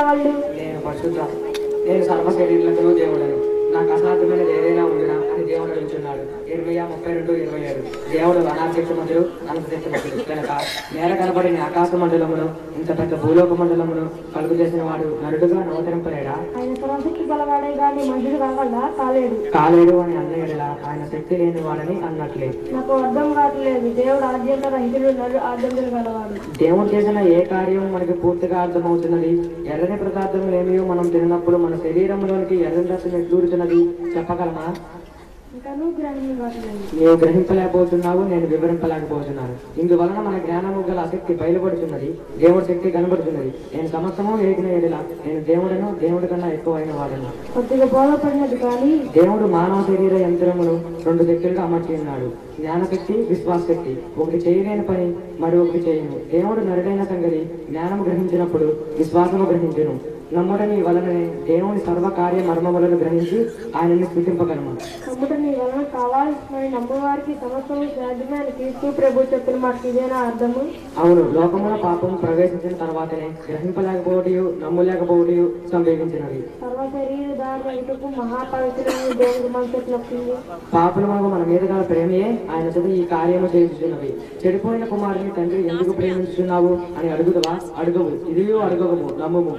నేను పరిశుద్ధ, నేను సర్వశరీరులకు దేవుడను, నాకు అసాధ్యమైనది ఏదైనా ఉందినా అని దేవుడు అడుగుతున్నాడు. 32:27. దేవుడు అనాశక్తిమంతుడు, అనంతశక్తిమంతుడు కనుక నేల కనబడిన ఆకాశ మండలమును ఇంత పెద్ద భూలోక మండలమును కలుగు చేసిన వాడు నరుడుగా నవతరింపలేడా? ఆయన సర్వశక్తి గలవాడే గాని మనుషుడు కాకుండా కాలేడు అని అన్నయ్యలా ఆయన శక్తి లేని వాడని అన్నట్లే. నాకు అర్థం కావట్లేదు. దేవుడు ఆద్యంత రహితుడు, నరుడు ఆద్యంతులు గలవాడు. దేవుడు చేసిన ఏ కార్యం మనకి పూర్తిగా అర్థమవుతున్నది? ఎర్రని పదార్థములు ఏమియో మనం తిన్నప్పుడు మన శరీరంలోనికి ఎర్రని రసం ఎట్లూరుతున్నది చెప్పగలమా? నీవు గ్రహింపలేకపోతున్నావు, నేను వివరింపలేకపోతున్నాను. ఇందువలన మన జ్ఞానము గల ఆసక్తి బయలుపడుతున్నది, దేవుడి శక్తి కనబడుతున్నది. నేను సమస్తము ఎరిగిన ఎడల నేను దేవుడను, దేవుడి కన్నా ఎక్కువైన వాడను. కొద్దిగా బోధపడినది కానీ దేవుడు మానవ శరీర యంత్రమును 2 శక్తులుగా అమర్చి ఉన్నాడు. జ్ఞానశక్తి, విశ్వాస శక్తి. ఒకటి చేయలేని పని మరి ఒకటి చేయను. దేవుడు నరుడైన సంగతి జ్ఞానము గ్రహించినప్పుడు విశ్వాసము గ్రహించును. నమ్ముటని వలననే దేవుని సర్వకార్య మర్మములను గ్రహించి ఆయనను స్థుతింపగలము. నమ్ముటని వలన కావాల్సిన నమ్మవారికి సమస్తము సాధ్యమైన క్రీస్తు ప్రభు చెప్పిన మాకు ఇదేనా అర్థము? అవును, లోకముల పాపం ప్రవేశించిన తర్వాతనే గ్రహింపలేకపోవటయు నమ్మలేకపోవటయు సంభవించినవి. సర్వశరీరదారులకు మహాపవిత్రమైన దేవుని మనసు నొప్పింది. పాపులమగు మన మీద గల ప్రేమయే ఆయన చేత ఈ కార్యము చేస్తున్నవి. చెడిపోయిన కుమారుని తండ్రి ఎందుకు ప్రేమించుతున్నావు అని అడుగుదవా? అడుగవు. ఇదియో అడుగము, నమ్ముము.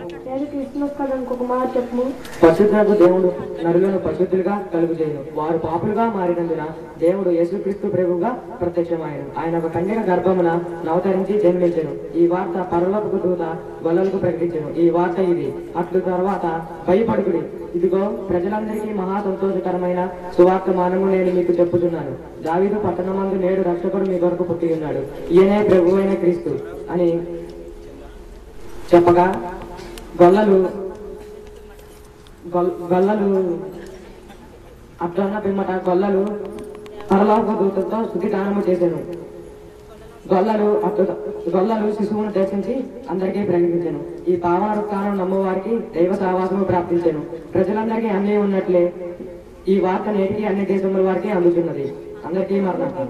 క్రిస్మస్ కదా ఇంకొక మాట చెప్పము. పరిశుద్ధులకు దేవుడు నరులను పరిశుద్ధులుగా కలుగు చేయను. వారు పాపులుగా మారినందున దేవుడు యేసుక్రీస్తు ప్రభువుగా ప్రత్యక్షమాయను. ఆయన ఒక కన్యక గర్భమున నవతరించి జన్మించెను. ఈ వార్త పరలోకపు దూత గొల్లలకు ప్రకటించెను. ఈ వార్త ఇది. అట్లు తర్వాత భయపడుకుడి, ఇదిగో ప్రజలందరికీ మహా సంతోషకరమైన సువార్తమానము నేను మీకు చెప్పుతున్నాను. దావీదు పట్టణమందు నేడు రక్షకుడు మీ కొరకు పుట్టి ఉన్నాడు. ఈయనే ప్రభు అయిన క్రీస్తు అని చెప్పగా గొల్లలు అట్లన్న పిమ్మట గొల్లలు పరలోక దూతతో స్తుతిగానము చేశాను. గొల్లలు శిశువును దర్శించి అందరికీ ప్రకటించాను. ఈ పావన వృత్తానం నమ్మవారికి దైవ సావాసము ప్రాప్తించాను. ప్రజలందరికీ అన్నీ ఉన్నట్లే ఈ వార్త నేటికి అన్ని దేశముల వారికి అందుతున్నది. అందరికీ మరణం.